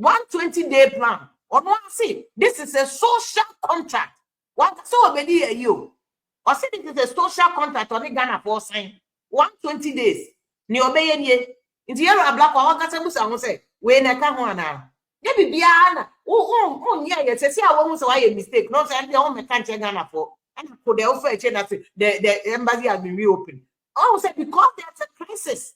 120-day plan. Or no, see, this is a social contract. What so many you? Or say this is a social contract on the Ghana for sign 120 days. Ni obey ye. In the area of black or what say, we na kahwana. Maybe Biana. Yeah, yes, I won't say a mistake. No, say the home can't Ghana for. And could they offer a chain that the embassy has been reopened? Oh, say because there's a crisis.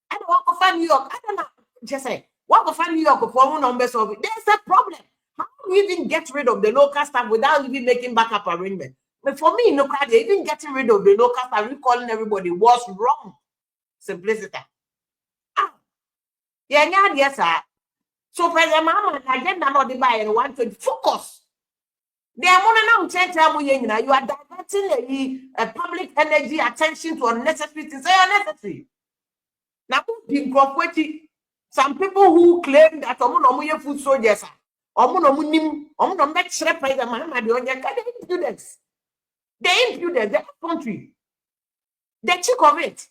I don't want to find New York. I don't know. Just say, what to find New York for one numbers of it? There's a problem. How do you even get rid of the local staff without even making backup arrangement? But for me, no crowd, even getting rid of the local staff, recalling everybody was wrong. Simplicity. Yeah, yes, sir. So, President Mahama, agenda not the buy and 120. Focus. They are more than you are diverting a public energy attention to unnecessary things. Say unnecessary. Now, some people who claim that food soldiers are make sure President Mahama the impudence. The impudence, the country. The cheek of it.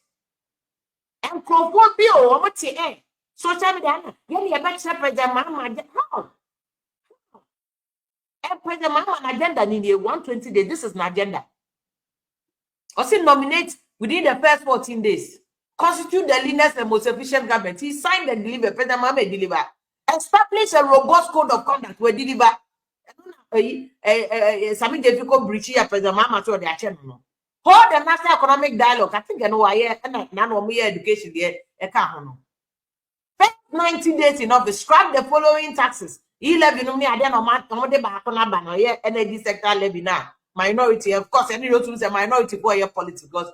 And Crawford Bill, social media, you make sure President Mahama. How? And President Mahama agenda in the 120 days. This is an agenda. Also nominate within the first 14 days. Constitute the leanest and most efficient government. He signed and delivered. President Mahama deliver. Establish a robust code of conduct. We deliver. Some difficult breach here. President Mahama told their chairman. Hold the national economic dialogue. I think I know why. None of me education there. First 90 days enough. Scrap the following taxes. Levy no me ade no ma de ba ko na ba no ye energy sector levy na minority, of course any road to say minority for your politics because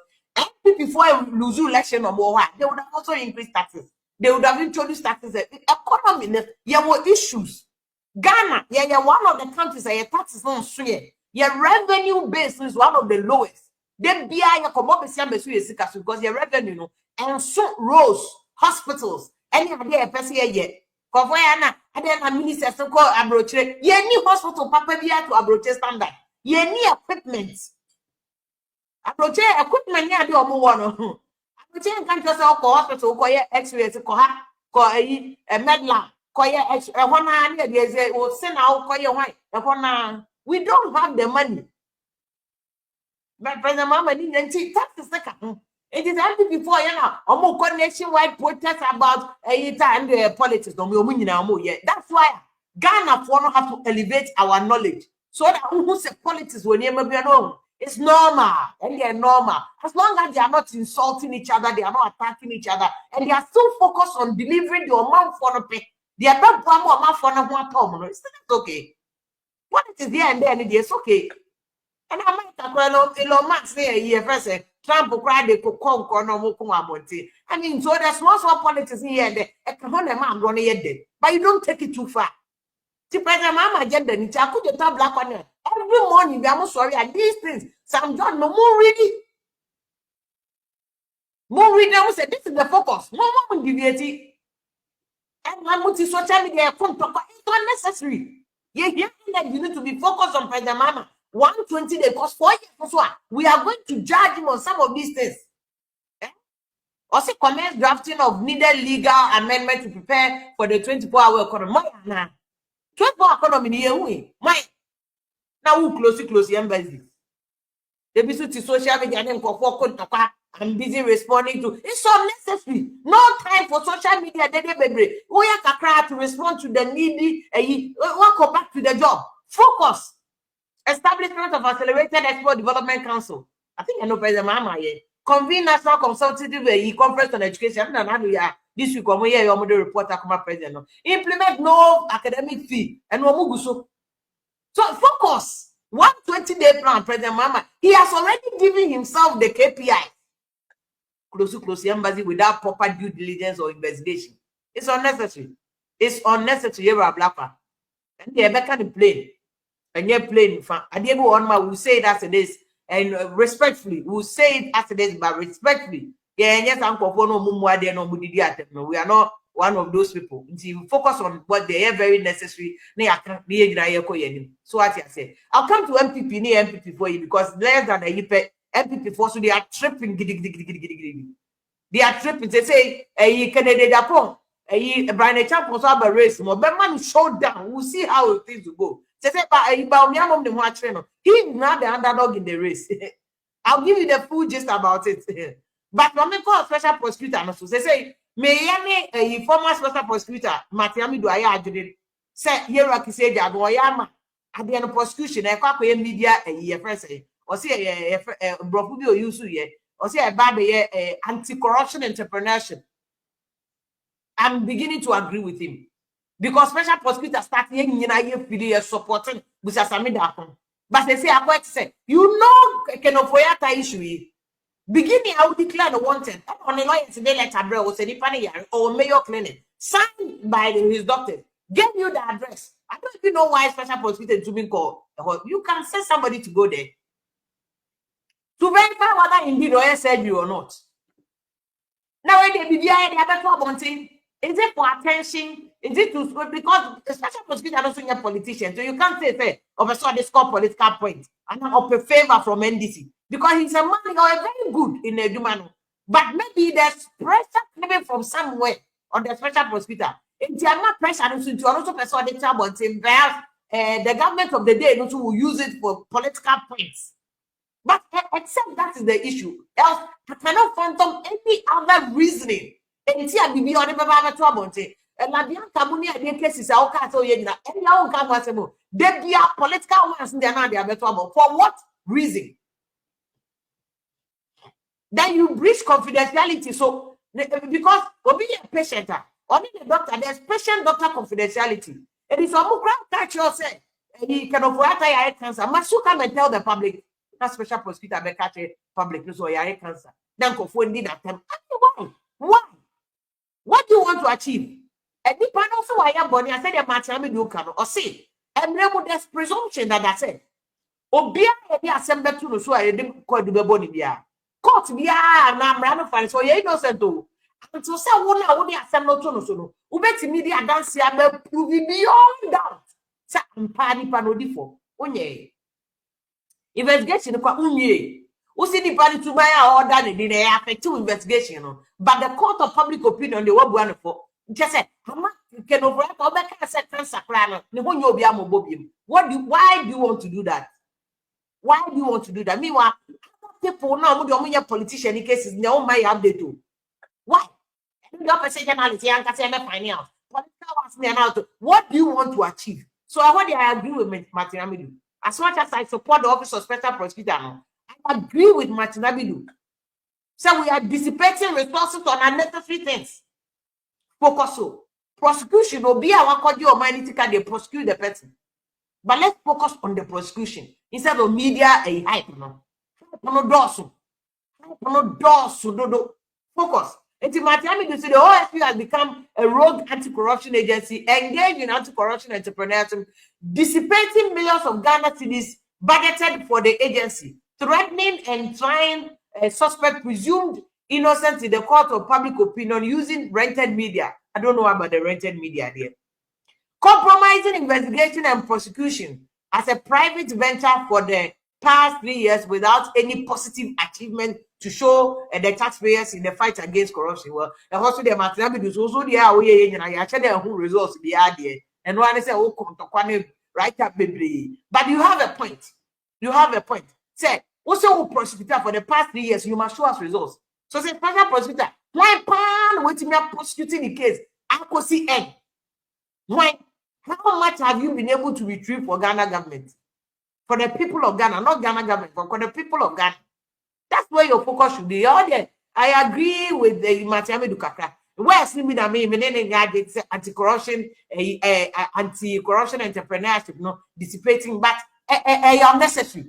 before lose election or more they would have also increased taxes. They would have introduced taxes. Economy there were issues. Ghana yeah one of the countries that taxes on share. Your revenue base is one of the lowest. They be ya komo be sia besu yesika because your revenue no and so roads, hospitals any idea person here. Kovoyana, and then a minister so called abroche. Ye new hospital, papa be to abroche standard. Ye new equipment. Abroche equipment ya do omo wono. Abroche can't just all hospital, call ye x-ray to call a medla, call ye x-ray. One hand, there's a send out call your white. We don't have the money. But President Mahama didn't see tax the second. It is happened before, you know, nationwide protests about and politics. That's why Ghana for have to elevate our knowledge so that who say politics will never be known. It's normal, and they are normal. As long as they are not insulting each other, they are not attacking each other, and they are still focused on delivering the amount for the pay. They are not one amount for one. It's okay. Politics here and there, and it's okay. And I might Elon Musk say here first. Trump cried the I mean, so there's small politics here and there. But you don't take it too far. See, President Mahama agenda, I could tell black on every morning. We are sorry at these things. Some John, no more reading. More reading. I say this is the focus. No more deviating. And I'm multi social media. It's unnecessary. You need to be focused on President Mahama. 120 days, because 4 years, we are going to judge him on some of these things. Also, commence drafting of needed legal amendment to prepare for the 24-hour economy. 24-hour economy, now who close embassy. They be to social media and I'm busy responding to. It's unnecessary. No time for social media. We have to respond to the needy. Welcome back to the job. Focus. Establishment of Accelerated Export Development Council. I think I know President Mahama here. Convene National Consultative Conference on Education. This week, I'm here. I'm the reporter. President. Implement no academic fee and no muguso. So focus. 120-day plan, President Mahama. He has already given himself the KPI. Close embassy without proper due diligence or investigation. It's unnecessary. It's unnecessary. You're a blacker. And they're back on the plane. And you're playing fun. Adiego Onma will say it as it is, and respectfully, we'll say it as it is, but respectfully. Yeah, yes, Uncle Fono Mumwa, no Mudidi. We are not one of those people. Until you focus on what they are very necessary. So what I say, I'll come to MPP near MPP for you because less than a year MPP for so they are tripping. They are tripping. They say, "Hey, Canada Japan." Brian Champ also have a race. More, but man, showdown. We'll see how things will go. Say, he's not the underdog in the race. I'll give you the full gist about it. But when we call special prosecutor, so say, may any former special prosecutor, Matiami do I did say, hierarchy say, Jagoyama, at the end of prosecution, a copy media a year first, or say a Brofudio Yusu, or say a baby anti-corruption entrepreneurship. I'm beginning to agree with him. Because special prosecutor start supporting but they say I quite say you know Kenofoyata issue. Beginning I will declare the wanted on a lawyer today letter was any funny or Mayo Clinic signed by his doctor. Give you the address. I don't even know why special prosecutor to be called. You can send somebody to go there to verify whether indeed lawyer said you or not. Now when they be behind the other wanting. Is it for attention? Is it to because the special prosecutor doesn't get politicians, so you can't say of a sort they score political points and of a favor from NDC because he's a man or a very good in a human, but maybe there's pressure coming from somewhere on the special prosecutor. If they are not pressure, to also persuade the trouble, the government of the day also will use it for political points. But except that is the issue, else I cannot fathom any other reasoning. And here be on the Baba trouble. And Labian Camuni and cases are so yet and now come possible. They be a political ones in the other trouble. For what reason? Then you breach confidentiality. So because will be a patient, only the doctor, there's patient doctor confidentiality. It is a culture say he can avoid cancer. Must you come and tell the public that special prosecutor may catch a public so cancer? Then go for indeed at them. Why? What do you want to achieve? And the panel also I am bonny. I said the match do can or say, and there's presumption that I said. Obia the assembly to so I didn't call the boni bia. Court bia na mrano fan so ye innocent to. And so say one the assembly to no so no. Ubeti media dance ya be prove beyond doubt. Say ampani panodi for. Onye. Investigation kwa unye. Usi ni party to buy order in the affect investigation. But the court of public opinion, they were one for just said, can override all that cancer plan. Why do you want to do that? Why do you want to do that? Meanwhile, people now the politician in cases no my update too. Why? What do you want to achieve? So I agree with Martin Amidu. As much as I support the office of special prosecutor, I agree with Martin Amidu. So we are dissipating resources on unnecessary things. Focus on prosecution will be our cordial humanity can they prosecute the person. But let's focus on the prosecution instead of media a hype. Focus. It's Matiami to see the OSP has become a rogue anti-corruption agency engaged in anti-corruption entrepreneurship, dissipating millions of Ghana cedis budgeted for the agency, threatening and trying a suspect presumed innocent in the court of public opinion using rented media. I don't know about the rented media there. Compromising investigation and prosecution as a private venture for the past 3 years without any positive achievement to show the taxpayers in the fight against corruption. Well, the hospital is also the results be added. And one say, oh, right up, baby. But you have a point. You have a point. Say, also prosecutor for the past 3 years, you must show us results. So say, special prosecutor, why pan waiting me prosecuting the case? I could see end. Why? How much have you been able to retrieve for Ghana government? For the people of Ghana, not Ghana government, but for the people of Ghana. That's where your focus should be. I agree with the Matiame Dukaka. Where sleeping at me, anti-corruption, anti-corruption entrepreneurship, no dissipating, but unnecessary.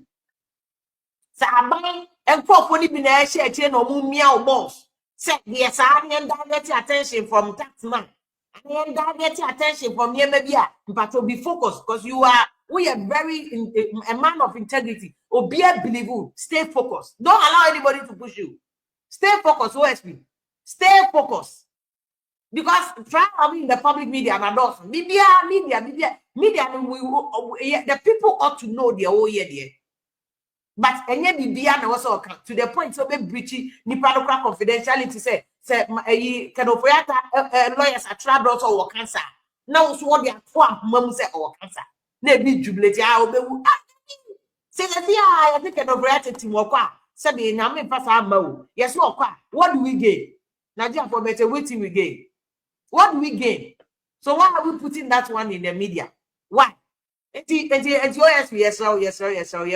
So I'm buying and probably been a share chain or mumia boss. Set yes, I am direct attention from tax man. I am direct attention from here, maybe, but to be focused because we are very a man of integrity. Or be a believer. Stay focused. Don't allow anybody to push you. Stay focused, OSP. Stay focused. Because try having the public media and also media, the people ought to know their whole year there. But any media also account to the point so be breaching nipanoka confidentiality say say lawyers are trouble or cancer. Now so what they are for mom say or cancer. Na be jubilate obewu. Say I think Kenofriata Timokwa. Said the name pass our yes, no, what do we gain? Nigeria for better waiting we gain. What do we gain? So why are we putting that one in the media? Why? Yes, you're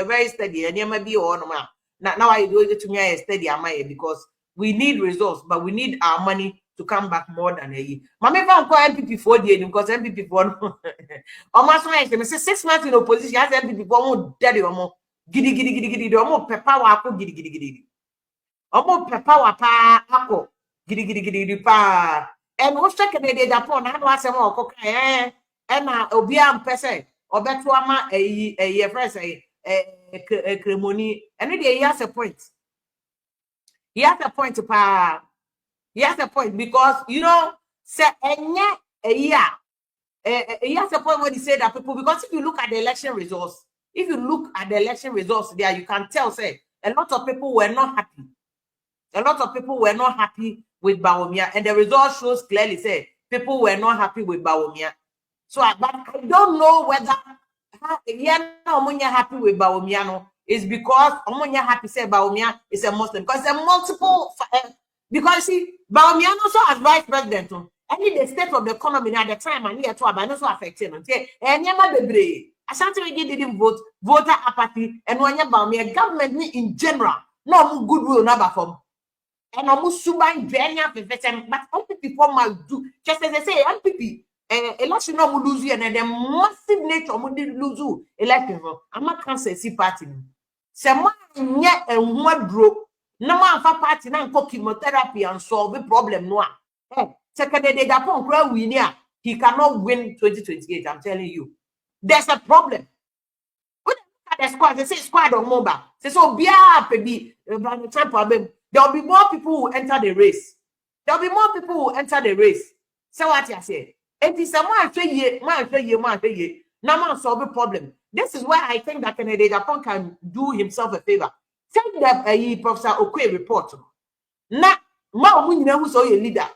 very steady, and you may be on now I do it to me a steady because we need results, but we need our money to come back more than a year. Mammy found MPP 4 days because MPP 4 almost like 6 months in opposition has MPP 4 daddy or more giddy or more pepper giddy. Omo pepa pa ako gidi pa and wo check na dey Japan na no asem okoka na obi am pese obeto ama eyi fresh kremoni and dey he has a point. He has a point pa. He has a point because you know say enye eyi he has a point when he said that people, because if you look at the election results, there you can tell say a lot of people were not happy. A lot of people were not happy with Bawumia, and the result shows clearly say people were not happy with Bawumia. So, but I don't know whether happy with Bawumia no is because Omonya happy say Bawumia is a Muslim because there are multiple because see Bawumia also as vice president. Any the state of the economy at the time and here to about so affected. And Yama Bebre, Ashanti didn't vote, voter apathy, and when Bawumia government in general, no goodwill number from. And almost suban Venya but MPP might do just as I say, MPP election no lose you and the massive nature of lose election. I'm not cancer see party. Some yet and one broke. No man for party now chemotherapy and solve the problem. No, second day Japan crowd winner. He cannot win 2028. I'm telling you, there's a problem. When look at the squad, they say squad or mobile. Say so be baby. There will be more people who enter the race. So what you say? It is a man now solve the problem. This is why I think that Canada Japan can do himself a favor. Send them a Professor Okwe report. Now, who's a leader.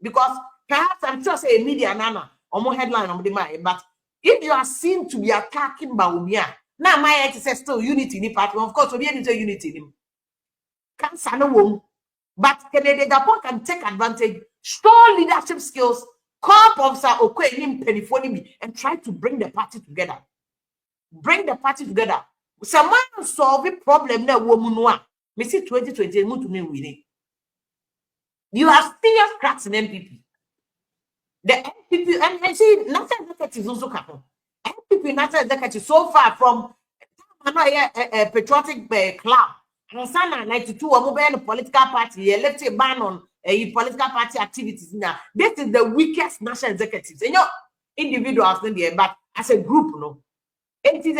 Because perhaps I'm sure say a media nana or more headline on the mind. But if you are seen to be attacking Bawumia, now my ex says still unity in the party. Of course, we need to unity in him. Cancer no womb, but Canada Japan can take advantage, show leadership skills, call Professor Okwe him telephone and try to bring the party together. Someone solve the problem that woman one. Me see 2020 to me winning. You have serious cracks in MPP. The MPP and see national executive also come. MPP national executive so far from a patriotic club. And 92 or mobile political party, left a ban on political party activities. Now, this is the weakest national executives. And individuals in there, but as a group, no. It is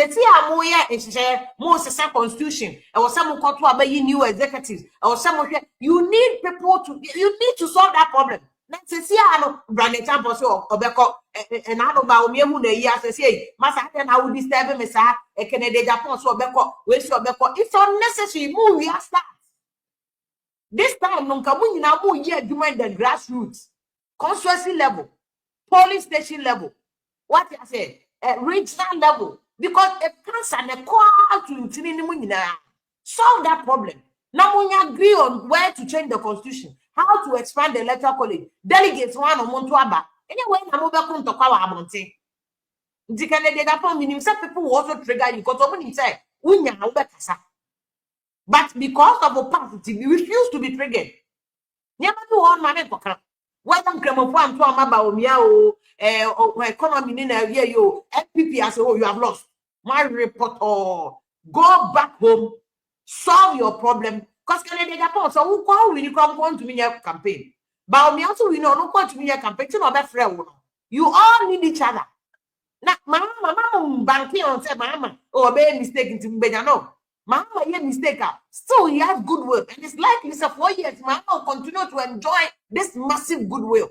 a more constitution. Or some control by new executives. Or some you need people to solve that problem. Let's see, I know Brandon Champo or Beko and I know about me. Say, Master, I will disturb me, sir. A Canadian Japan so Beko, it's unnecessary. Move, we are start. This time, no come in now, more year doing the grassroots, constituency level, police station level. What I say, regional level, because a cancer and a call to solve that problem. Now we agree on where to change the constitution, how to expand the electoral college, delegates one on Montuaba. Anyway, I'm over to power Amonte. The Canadian Japan meaning some people will also trigger you because someone say, but because of opacity, we refuse to be triggered. Never do one man for crap. Why don't Grandma to about economy in a year, you FPP as oh, you have lost. My report or go back home, solve your problem. Because Canada Japan, so who call when you come to me your campaign? But me also we know no point to me your campaign, to not friend. You all need each other. Now, mama banking on say mama, oh, be mistake to me, no. Mahama here mistake. Still, he has goodwill. And it's likely for 4 years, Mahama will continue to enjoy this massive goodwill.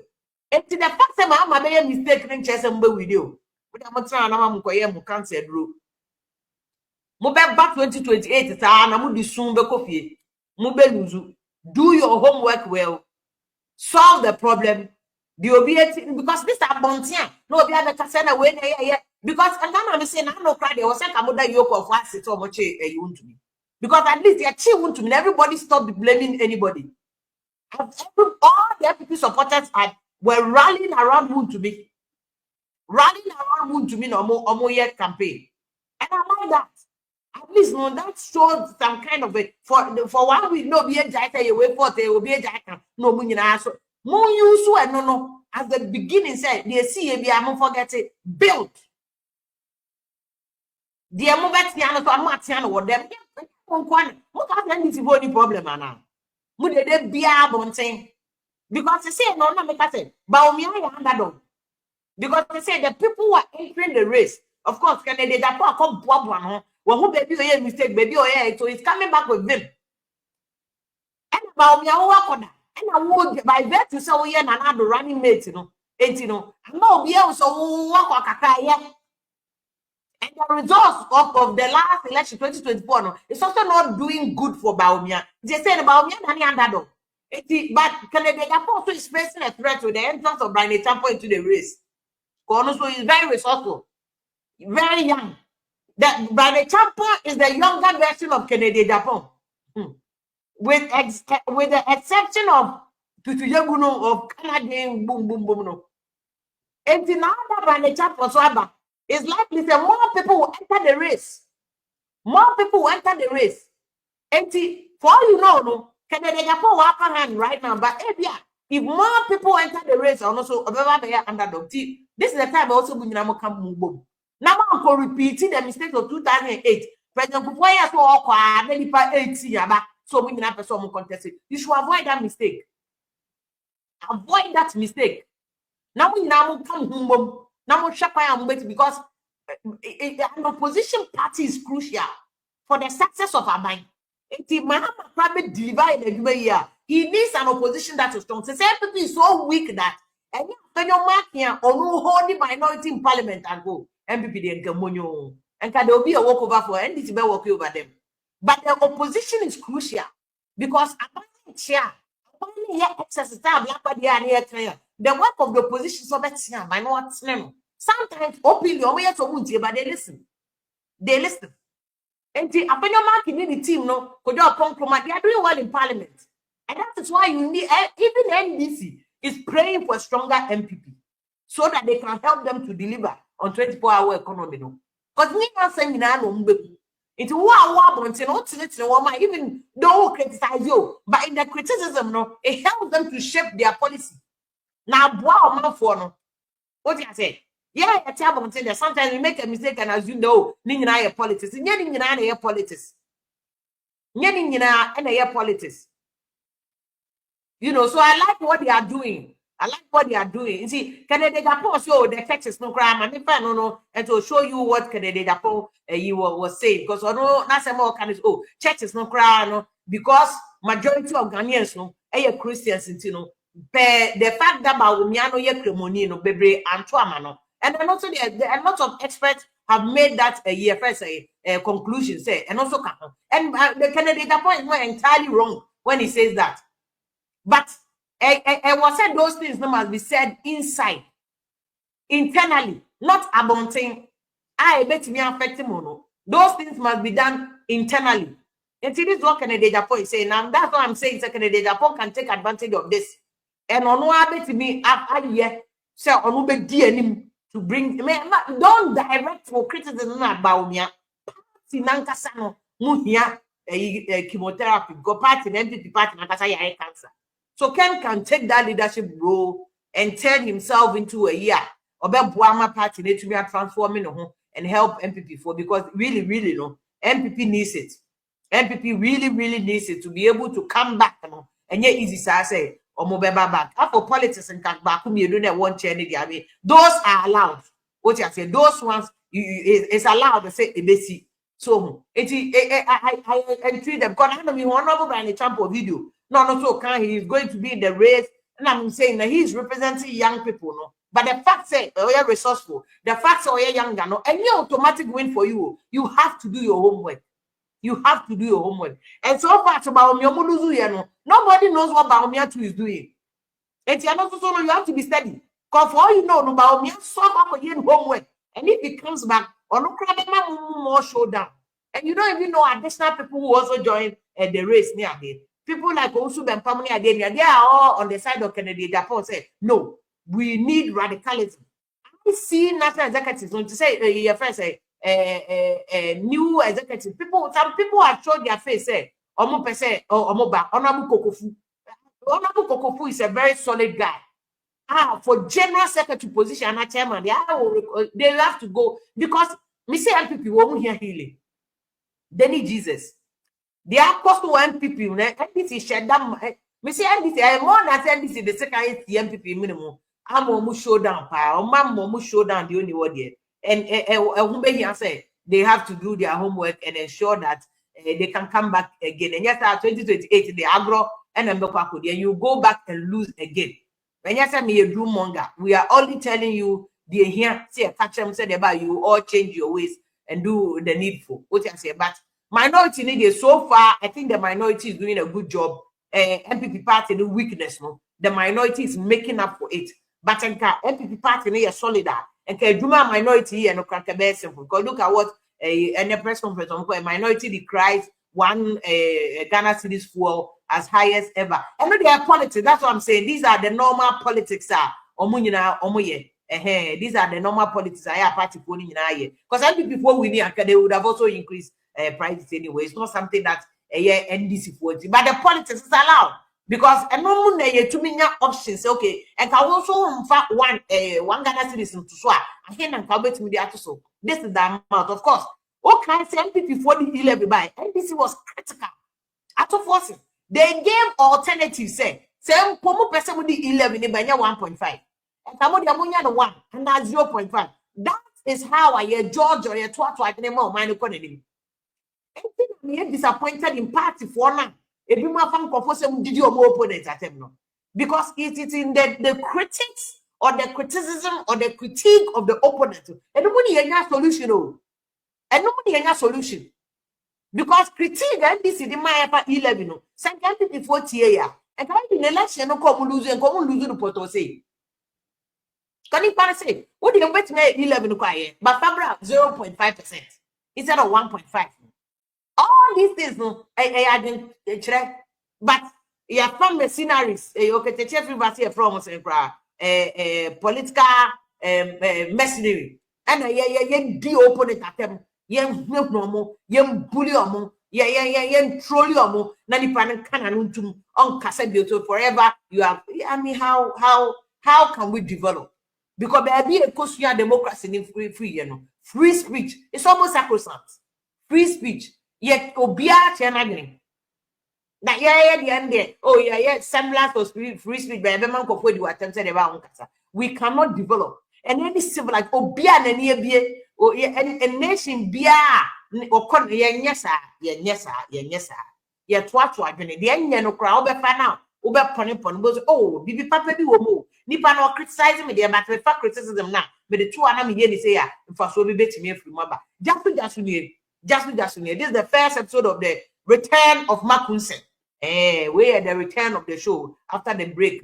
And to the fact that Mahama made a mistake in chess and with you. But I'm trying to cancer drew. Mobile back 2028, it's a namu di soon be coffee. Mobile luzu. do your homework well, solve the problem. Because this are bontia. No, be other casana when because and then I'm saying I no cry. There was a camoda yoke of us. It's so much you want to me. Because at least they achieve want to me. Everybody stop blaming anybody. All the FPP supporters were rallying around Woon to me. Rallying around Woon to me no more yet campaign. And I like that. At least no, that showed some kind of a for 1 week, no be a jacket, you wait for there will be a jacket. No money so more use and no. As the beginning said, they see a be I'm forget it built. The moment piano to a matiano or them. What have any problem now? Would they be able to because they say no, make us say, but me I underdog. Because they say the people who are entering the race, of course, can they that come one well, who baby or mistake, baby or so it's coming back with them. And about me, I work and I would by that to say, oh, yeah, and another running mate, you know, no, be also work or and the results of the last election 2024 no, it's also not doing good for Baumia. They said Baumia and underdog. But Canada also is facing a threat with the entrance of Brian Tampo into the race. So he's very resourceful, very young. That Brian Tampo is the younger version of Kennedy Japan. With the exception of Tutuyaguno of Canadian boom boom boom no. And now that Brian Tampo so it's likely that more people will enter the race. More people will enter the race. And for all you know, no, Canada Japan upper hand right now. But if more people enter the race, and also underdog. This is the time also when you come move. Now I'm repeating the mistakes of 2008. President Kufuor so awkward, maybe 80 so we have some contest. You should avoid that mistake. Avoid that mistake. Now we now come home. Now because an opposition party is crucial for the success of our mind. Mahama probably divide the year. He needs an opposition that is strong. The people is so weak that and you mark here or no holding minority in parliament and go MPP and can there be a walkover for NDC walk over them. But the opposition is crucial because the work of the opposition so better by not sometimes openly but they listen. They listen. And the mark in the team no they are doing well in parliament. And that is why you need even NDC is praying for a stronger MPP so that they can help them to deliver on 24-hour economy. No, because we are saying it's even though criticize you, but in the criticism, no, it helps them to shape their policy. Now, no, what you say? Yeah, I tell them that sometimes we make a mistake and as you know, politics. Politics. You know, so I like what they are doing. You see, Canada Japan show the Texas no crime, and if I don't know, and to show you what Canada Japan you was saying, because I know that's more kind of churches no crime, no, because majority of Ghanaians no, Christians, you know, the fact that Bawumiano ye cremoni no bebre antoama no, and then also a lot of experts have made that a year first a conclusion say, and also and the Canada Japan is not entirely wrong when he says that, but. I was said those things must be said inside, internally, not abonting. I bet me affecting mono. Those things must be done internally. And this is what Canada Japan is saying. Now that's what I'm saying. Canada Japan can take advantage of this. And on what bet me say on be to bring don't direct for criticism about me. Sinankasano muhia chemotherapy go party MPP party nakasa ya cancer. So Ken can take that leadership role and turn himself into a Buama party to be transforming and help MPP for because really no MPP needs it. MPP really needs it to be able to come back and yet easy say or Mobeba back. For politics and back you don't want change. I mean those are allowed. What you say those ones it's allowed to say ABC. So I treat them because I know me one of by the champion video. No, so can he is going to be in the race, and I'm saying that he's representing young people, no. But the fact say you're resourceful, the fact say you're young, no, and you automatic win for you. You have to do your homework. You have to do your homework. And so far, nobody knows what Baumia 2 is doing. And you have to be steady. Because for all you know, Baumia solve homework. And if it comes back, more showdown. And you don't even know additional people who also join the race near there. People like Osu and Pamani Adenia, they are all on the side of Kennedy. Japan say, no, we need radicalism. I see national executives to say, your friend say, new executive. Some people have showed their face, say, Honorable Kokofu is a very solid guy. For general secretary position and chairman, they have to go because me say MPP won't hear healing. They need Jesus. They are cost to MPP. NDC shut down. Me say NDC, more than NDC, the second MPP minimum. I'm almost show down, almost show down the only word here. And say they have to do their homework and ensure that they can come back again. And yes, 2028, the agro and you go back and lose again. When you say me a do monger, we are only telling you the here, say catch them said about you all change your ways and do the needful. What I say, but minority need so far, I think the minority is doing a good job. MPP party the weakness, no, the minority is making up for it. But MPP party is solid, and Juma minority and no crack a simple. Because look at what a press conference a minority decries one Ghana cedis fuel as high as ever. And they are politics. That's what I'm saying. These are the normal politics. These are the normal politics. I have party because MPP before we need, they would have also increased prices anyway. It's not something that NDC 40, but the politics is allowed because a normal too many options. Okay, and can also in fact one Ghana citizen to swear. I can't cover media to so. This is the amount, of course. Okay, MPP 40 11 by NDC was critical. At forcing, they gave alternatives. Say pomo person with the 11 in 1.5, and Kamodia the 1 and that's 0.5. That is how I George or a twat like more minor economy. I'm disappointed in party for now. If you want to propose did your more opponents at them, no, because it is in the critics or the criticism or the critique of the opponent, and nobody has solution, and nobody has solution. Because critique and this is the my 11, no, some people 40 years, and I in election no come lose and come lose the photo say. Can you say what do you bet me 11 quiet, but Fabra 0.5% instead of 1.5? All these things, no, I didn't try, but yeah, from the scenaries, okay, the chef university from political mercenary, and the opponent at them, normal, bully troll nani pan can on Casadio forever. You have, I mean, how can we develop? Because there be a Kosuya democracy in free speech. It's almost sacrosanct. Free speech. Yet obia chanagin. That the end there. Oh yeah, semblance of free speech by everyone could do attempted about Kasa. We cannot develop. And any civil like obia and near or a nation bia or con yesa. Yet what the end no crowd be fan Uber ponipon goes, oh, Bibi Papa be womo. Nipa no criticizing me there, but we fact criticism now. But the two anam here say ya, for so be bet me from mother. Just this is the first episode of the return of Makunsen. We are the return of the show after the break.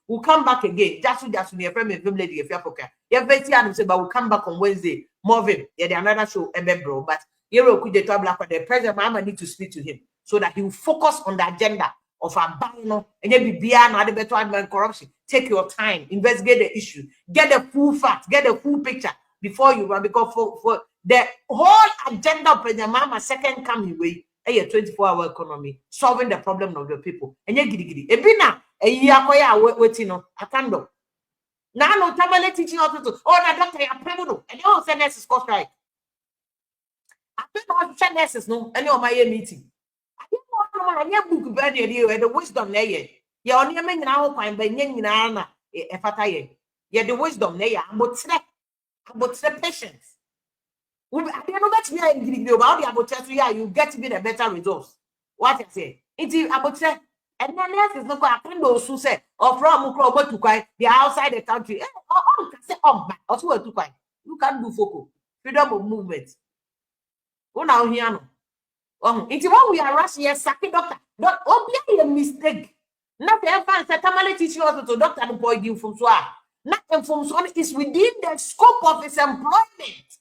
We'll come back again. Just near friend lady if you're okay. But we'll come back on Wednesday. Moving, yeah, another show, bro. But here could the president Mahama need to speak to him so that he will focus on the agenda of our banner and then be beyond other better corruption. Take your time, investigate the issue, get the full facts, get the full picture before you run. Because for the whole agenda of President Mahama second coming way, a 24-hour economy, solving the problem of the people. And you giddy. Ebina, a year waiting on a candle. Now, no Tamale teaching hospital. Oh, the doctor, I pray and you all say nurses cost right. I don't know nurses, no, and you're my meeting. I book very you and the wisdom there. You're only making now fine by Nana, a fataye. You're the wisdom there, but patience. I don't know that's me about the about you get to be the better results. What I say, it's about say, and then nurses no I can do so say, or from Mukro to quite the outside the country. Oh, can say, oh, also to quite. You can't do focal freedom of movement. Oh, now here. It's when we are rushing, yes, saki doctor. Don't be a mistake. Not the advance tamale teaching us to doctor and boy give from so. Not from so is within the scope of his employment.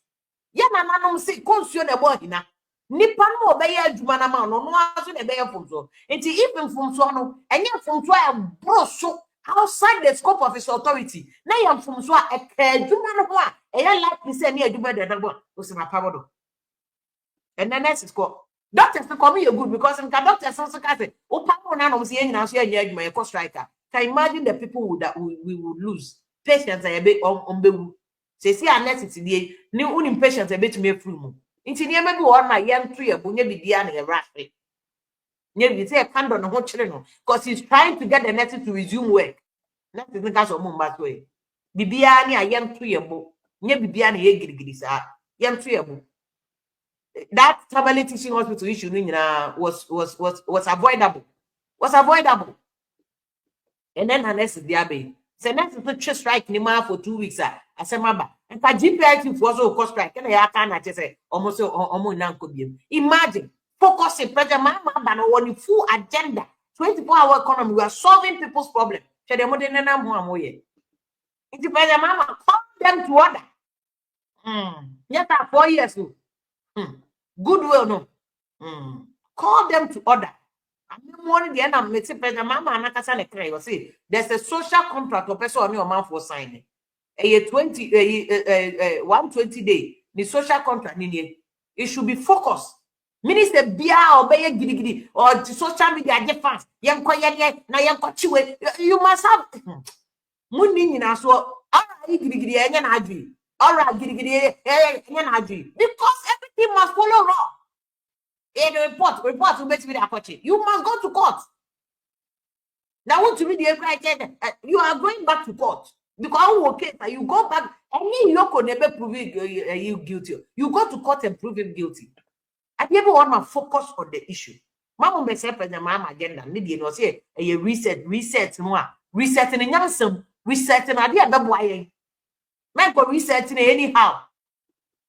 Yeah, nanom say consume the body na. Nipa no obey adwuma na ma no no aso na be from so. Enti if from so no, enye from so a bro so outside the scope of his authority. Na yam from so a adwuma no ho a eya like say na adwuma de dagbo o se na pa bodo. And then next is called doctors to come here good because in doctors also can say, oh, Papa, now I'm saying now, share my cost striker. Can imagine the people that we would lose. Patients are a bit on the say, see, unless it's the new impatience a bit to me through. Into near maybe one my young tree, a bunya be a rush. Nearly say a candle on what children because he's trying to get the nurse to resume work. That's the gas of Mumbai way. Bibiani, a young tree, a book. Near Bibiani, a giddy, young tree, a book. That family teaching hospital issue was avoidable. Was avoidable. And then her next is the abbey. So next is strike Nima for 2 weeks. I said, Maba. And GPIT was also strike. And I can't say almost imagine focusing President Mahama on the full agenda. 24-hour economy. We are solving people's problems. So the modern President Mahama call them to order. Yet 4 years. Goodwill, no. Call them to order. I'm morning the end of President Mahama and I say there's a social contract or person on your man for signing. A 120 day the social contract it should be focused. Minister Bia or Bay Gidi or the social media fans. You must have Munin as well. Because everything must follow law. Report will make me the you must go to court. Now, want to read the criteria? You are going back to court because okay, you go back. Any local never proving you guilty. You go to court and prove him guilty. I never want to focus on the issue. Mama may say, "President Mama agenda." Need you say a reset, no, resetting in Yansam, resetting idea. That's why. Man, go resetting anyhow.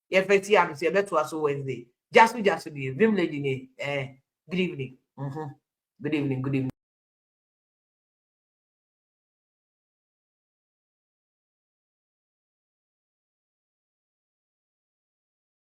Yeah, 50 hours. Yeah, that was Wednesday. Just be Vim lady. Good evening. Good evening.